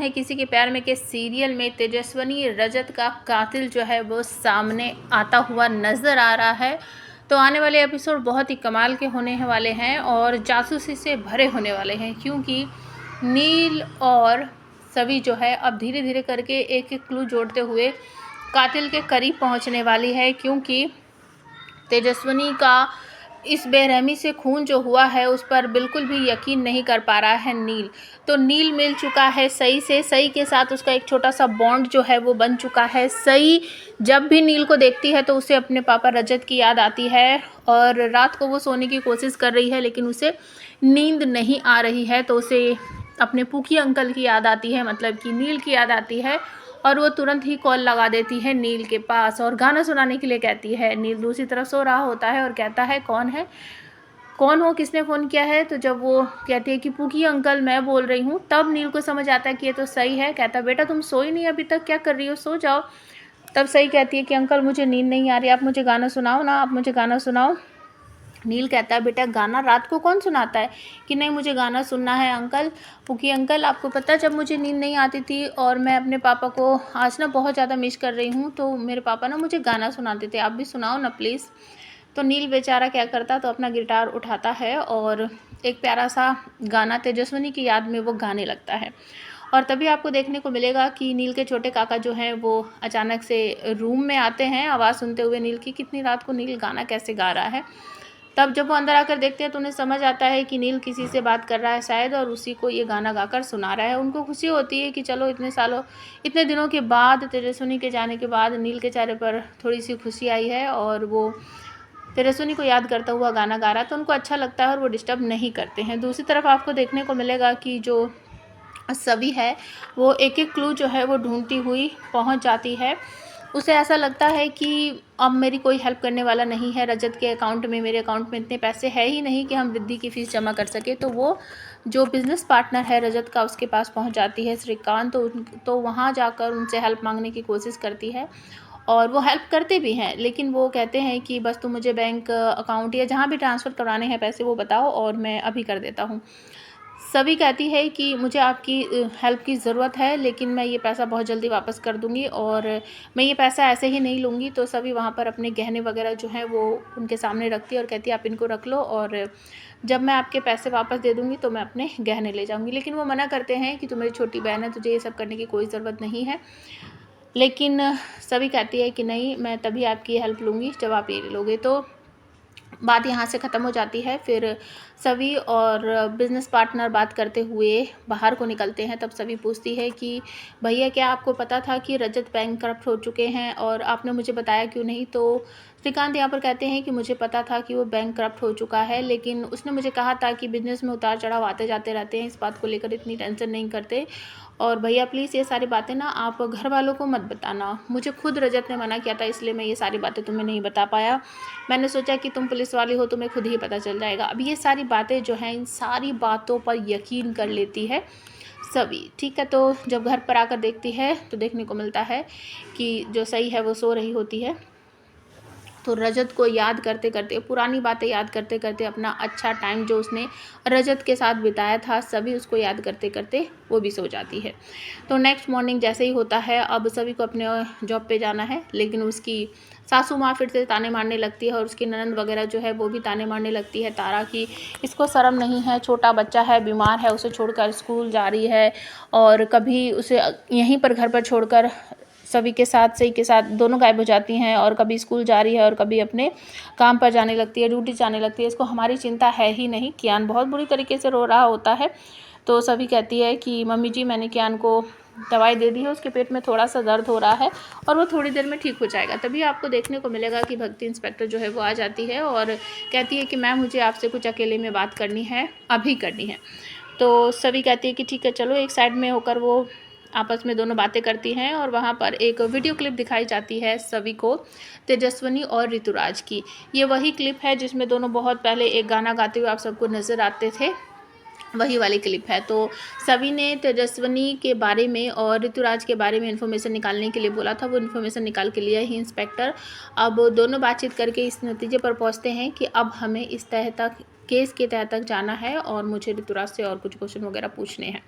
है किसी के प्यार में के सीरियल में तेजस्विनी रजत का कातिल जो है वो सामने आता हुआ नज़र आ रहा है। तो आने वाले एपिसोड बहुत ही कमाल के होने वाले हैं और जासूसी से भरे होने वाले हैं, क्योंकि नील और सभी जो है अब धीरे धीरे करके एक एक क्लू जोड़ते हुए कातिल के करीब पहुंचने वाली है। क्योंकि तेजस्विनी का इस बेरहमी से खून जो हुआ है उस पर बिल्कुल भी यकीन नहीं कर पा रहा है नील। तो नील मिल चुका है सई से, सई के साथ उसका एक छोटा सा बॉन्ड जो है वो बन चुका है। सई जब भी नील को देखती है तो उसे अपने पापा रजत की याद आती है और रात को वो सोने की कोशिश कर रही है लेकिन उसे नींद नहीं आ रही है, तो उसे अपने पुकी अंकल की याद आती है, मतलब कि नील की याद आती है और वो तुरंत ही कॉल लगा देती है नील के पास और गाना सुनाने के लिए कहती है। नील दूसरी तरफ सो रहा होता है और कहता है कौन है, कौन हो, किसने फ़ोन किया है। तो जब वो कहती है कि पुकी अंकल मैं बोल रही हूँ, तब नील को समझ आता है कि ये तो सही है। कहता है बेटा तुम सोई नहीं अभी तक, क्या कर रही हो, सो जाओ। तब सही कहती है कि अंकल मुझे नींद नहीं आ रही, आप मुझे गाना सुनाओ ना, आप मुझे गाना सुनाओ। नील कहता है बेटा गाना रात को कौन सुनाता है, कि नहीं मुझे गाना सुनना है अंकल। पुकी अंकल आपको पता है जब मुझे नींद नहीं आती थी और मैं अपने पापा को आज ना बहुत ज़्यादा मिस कर रही हूँ, तो मेरे पापा ना मुझे गाना सुनाते थे, आप भी सुनाओ ना प्लीज़। तो नील बेचारा क्या करता, तो अपना गिटार उठाता है और एक प्यारा सा गाना तेजस्विनी की याद में वो गाने लगता है। और तभी आपको देखने को मिलेगा कि नील के छोटे काका जो हैं वो अचानक से रूम में आते हैं आवाज़ सुनते हुए नील की, कितनी रात को नील गाना कैसे गा रहा है। तब जब वो अंदर आकर देखते हैं तो उन्हें समझ आता है कि नील किसी से बात कर रहा है शायद और उसी को ये गाना गाकर सुना रहा है। उनको खुशी होती है कि चलो इतने दिनों के बाद, तेजस्विनी के जाने के बाद नील के चेहरे पर थोड़ी सी खुशी आई है और वो तेजस्विनी को याद करता हुआ गाना गा रहा है, तो उनको अच्छा लगता है और वो डिस्टर्ब नहीं करते हैं। दूसरी तरफ आपको देखने को मिलेगा कि जो सभी है वो एक एक क्लू जो है वो ढूंढती हुई पहुंच जाती है। उसे ऐसा लगता है कि अब मेरी कोई हेल्प करने वाला नहीं है, रजत के अकाउंट में, मेरे अकाउंट में इतने पैसे है ही नहीं कि हम रिद्धि की फ़ीस जमा कर सके। तो वो जो बिज़नेस पार्टनर है रजत का उसके पास पहुंच जाती है श्रीकांत, तो वहां जाकर उनसे हेल्प मांगने की कोशिश करती है और वो हेल्प करते भी हैं, लेकिन वो कहते हैं कि बस तुम मुझे बैंक अकाउंट या जहाँ भी ट्रांसफ़र करवाने हैं पैसे वो बताओ और मैं अभी कर देता हूँ। सभी कहती है कि मुझे आपकी हेल्प की ज़रूरत है, लेकिन मैं ये पैसा बहुत जल्दी वापस कर दूँगी और मैं ये पैसा ऐसे ही नहीं लूँगी। तो सभी वहाँ पर अपने गहने वगैरह जो हैं वो उनके सामने रखती है और कहती है आप इनको रख लो और जब मैं आपके पैसे वापस दे दूँगी तो मैं अपने गहने ले जाऊँगी। लेकिन वो मना करते हैं कि तू मेरी छोटी बहन है, तुझे ये सब करने की कोई ज़रूरत नहीं है। लेकिन सभी कहती है कि नहीं, मैं तभी आपकी हेल्प लूँगी जब आप ये लोगे। तो बात यहाँ से ख़त्म हो जाती है। फिर सभी और बिज़नेस पार्टनर बात करते हुए बाहर को निकलते हैं। तब सभी पूछती है कि भैया क्या आपको पता था कि रजत बैंकक्रप्ट हो चुके हैं और आपने मुझे बताया क्यों नहीं। तो श्रीकांत यहाँ पर कहते हैं कि मुझे पता था कि वो बैंकक्रप्ट हो चुका है, लेकिन उसने मुझे कहा था कि बिज़नेस में उतार चढ़ाव आते जाते रहते हैं, इस बात को लेकर इतनी टेंशन नहीं करते। और भैया प्लीज़ ये सारी बातें ना आप घर वालों को मत बताना, मुझे खुद रजत ने मना किया था इसलिए मैं ये सारी बातें तुम्हें नहीं बता पाया। मैंने सोचा कि तुम पुलिस वाली हो, तुम्हें खुद ही पता चल जाएगा। अब ये सारी बातें जो हैं, इन सारी बातों पर यकीन कर लेती है सभी। ठीक है, तो जब घर पर आकर देखती है तो देखने को मिलता है कि जो सही है वो सो रही होती है। तो रजत को याद करते करते, पुरानी बातें याद करते करते, अपना अच्छा टाइम जो उसने रजत के साथ बिताया था सभी उसको याद करते करते वो भी सो जाती है। तो नेक्स्ट मॉर्निंग जैसे ही होता है, अब सभी को अपने जॉब पे जाना है, लेकिन उसकी सासू माँ फिर से ताने मारने लगती है और उसकी ननंद वगैरह जो है वो भी ताने मारने लगती है तारा की, इसको शर्म नहीं है, छोटा बच्चा है, बीमार है, उसे छोड़कर स्कूल जा रही है और कभी उसे यहीं पर घर पर छोड़कर सभी के साथ, सही के साथ दोनों गायब हो जाती हैं और कभी स्कूल जा रही है और कभी अपने काम पर जाने लगती है, ड्यूटी जाने लगती है। इसको हमारी चिंता है ही नहीं। कियान बहुत बुरी तरीके से रो रहा होता है। तो सभी कहती है कि मम्मी जी मैंने कियान को दवाई दे दी है, उसके पेट में थोड़ा सा दर्द हो रहा है और वो थोड़ी देर में ठीक हो जाएगा। तभी आपको देखने को मिलेगा कि भक्ति इंस्पेक्टर जो है वो आ जाती है और कहती है कि मैम मुझे आपसे कुछ अकेले में बात करनी है, अभी करनी है। तो सभी कहती है कि ठीक है चलो। एक साइड में होकर वो आपस में दोनों बातें करती हैं और वहाँ पर एक वीडियो क्लिप दिखाई जाती है सभी को, तेजस्विनी और ऋतुराज की। ये वही क्लिप है जिसमें दोनों बहुत पहले एक गाना गाते हुए आप सबको नज़र आते थे, वही वाली क्लिप है। तो सभी ने तेजस्विनी के बारे में और ऋतुराज के बारे में इन्फॉर्मेशन निकालने के लिए बोला था, वो इन्फॉर्मेशन निकाल के लिया ही इंस्पेक्टर। अब दोनों बातचीत करके इस नतीजे पर पहुंचते हैं कि अब हमें इस तह तक, केस के तह तक जाना है और मुझे ऋतुराज से और कुछ क्वेश्चन वगैरह पूछने हैं।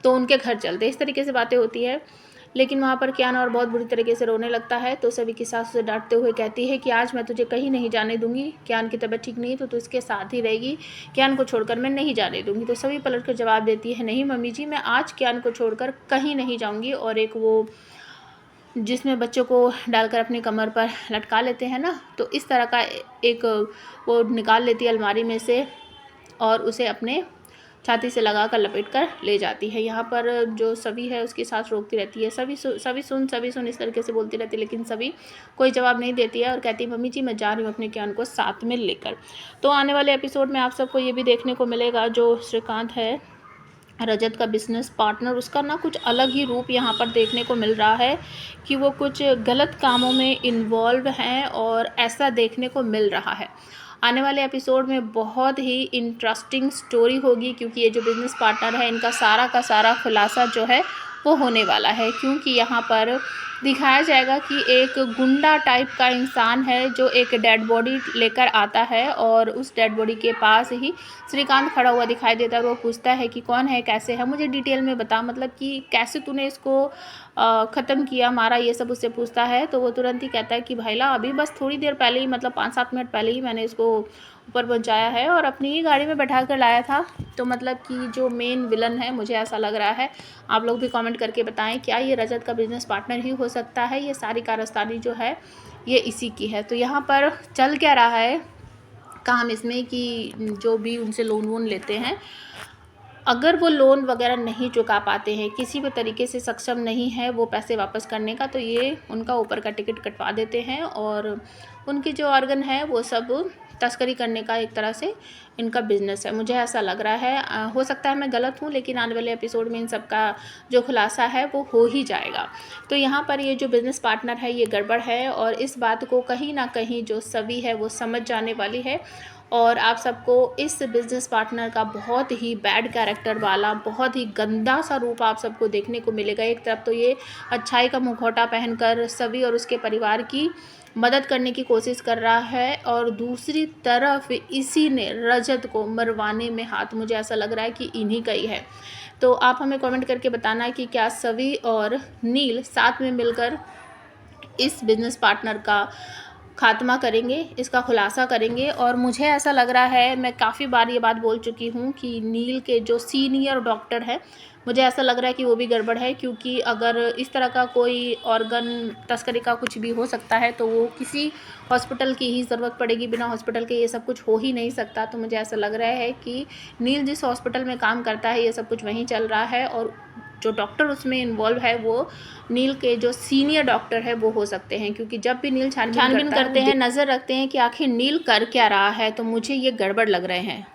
तो उनके घर चलते, इस तरीके से बातें होती है। लेकिन वहाँ पर कियान और बहुत बुरी तरीके से रोने लगता है। तो सभी की सास उसे डांटते हुए कहती है कि आज मैं तुझे कहीं नहीं जाने दूंगी, कियान की तबीयत ठीक नहीं तो तू इसके साथ ही रहेगी, कियान को छोड़कर मैं नहीं जाने दूंगी। तो सभी पलट कर जवाब देती है, नहीं मम्मी जी, मैं आज कियान को छोड़कर कहीं नहीं जाऊँगी। और एक वो जिसमें बच्चों को डालकर अपनी कमर पर लटका लेते हैं ना, तो इस तरह का एक वो निकाल लेती है अलमारी में से और उसे अपने छाती से लगाकर लपेट कर ले जाती है। यहाँ पर जो सभी है उसकी सास रोकती रहती है, सभी सुन इस तरीके से बोलती रहती है, लेकिन सभी कोई जवाब नहीं देती है और कहती है, मम्मी जी मैं जा रही हूँ अपने कियान को साथ में लेकर। तो आने वाले एपिसोड में आप सबको ये भी देखने को मिलेगा, जो श्रीकांत है रजत का बिजनेस पार्टनर, उसका ना कुछ अलग ही रूप यहाँ पर देखने को मिल रहा है कि वो कुछ गलत कामों में इन्वॉल्व हैं और ऐसा देखने को मिल रहा है। आने वाले एपिसोड में बहुत ही इंटरेस्टिंग स्टोरी होगी, क्योंकि ये जो बिज़नेस पार्टनर है इनका सारा का सारा खुलासा जो है वो होने वाला है। क्योंकि यहाँ पर दिखाया जाएगा कि एक गुंडा टाइप का इंसान है जो एक डेड बॉडी लेकर आता है और उस डेड बॉडी के पास ही श्रीकांत खड़ा हुआ दिखाई देता है। वो पूछता है कि कौन है, कैसे है, मुझे डिटेल में बता, मतलब कि कैसे तूने इसको ख़त्म किया, मारा, ये सब उससे पूछता है। तो वो तुरंत ही कहता है कि भाईला अभी बस थोड़ी देर पहले ही, मतलब 5-7 मिनट पहले ही मैंने इसको ऊपर पहुंचाया है और अपनी ही गाड़ी में बैठा कर लाया था। तो मतलब कि जो मेन विलन है, मुझे ऐसा लग रहा है। आप लोग भी कमेंट करके बताएं, क्या ये रजत का बिजनेस पार्टनर ही हो सकता है? ये सारी कारस्तानी जो है ये इसी की है। तो यहाँ पर चल क्या रहा है काम इसमें कि जो भी उनसे लोन वोन लेते हैं, अगर वो लोन वगैरह नहीं चुका पाते हैं, किसी भी तरीके से सक्षम नहीं है वो पैसे वापस करने का, तो ये उनका ऊपर का टिकट कटवा देते हैं और उनके जो ऑर्गन है वो सब तस्करी करने का एक तरह से इनका बिजनेस है। मुझे ऐसा लग रहा है, हो सकता है मैं गलत हूँ, लेकिन आने वाले एपिसोड में इन सब का जो खुलासा है वो हो ही जाएगा। तो यहाँ पर ये जो बिज़नेस पार्टनर है ये गड़बड़ है और इस बात को कहीं ना कहीं जो सभी है वो समझ जाने वाली है। और आप सबको इस बिज़नेस पार्टनर का बहुत ही बैड कैरेक्टर वाला, बहुत ही गंदा सा रूप आप सबको देखने को मिलेगा। एक तरफ तो ये अच्छाई का मुखौटा पहनकर सभी और उसके परिवार की मदद करने की कोशिश कर रहा है और दूसरी तरफ इसी ने रजत को मरवाने में हाथ, मुझे ऐसा लग रहा है कि इन्हीं का ही है। तो आप हमें कमेंट करके बताना कि क्या सवी और नील साथ में मिलकर इस बिज़नेस पार्टनर का खात्मा करेंगे, इसका खुलासा करेंगे। और मुझे ऐसा लग रहा है, मैं काफ़ी बार ये बात बोल चुकी हूँ कि नील के जो सीनियर डॉक्टर है, मुझे ऐसा लग रहा है कि वो भी गड़बड़ है। क्योंकि अगर इस तरह का कोई ऑर्गन तस्करी का कुछ भी हो सकता है तो वो किसी हॉस्पिटल की ही ज़रूरत पड़ेगी, बिना हॉस्पिटल के ये सब कुछ हो ही नहीं सकता। तो मुझे ऐसा लग रहा है कि नील जिस हॉस्पिटल में काम करता है ये सब कुछ वहीं चल रहा है और जो डॉक्टर उसमें इन्वॉल्व है वो नील के जो सीनियर डॉक्टर है वो हो सकते हैं। क्योंकि जब भी नील छानबीन करते हैं, नज़र रखते हैं कि आखिर नील कर क्या रहा है, तो मुझे ये गड़बड़ लग रहे हैं।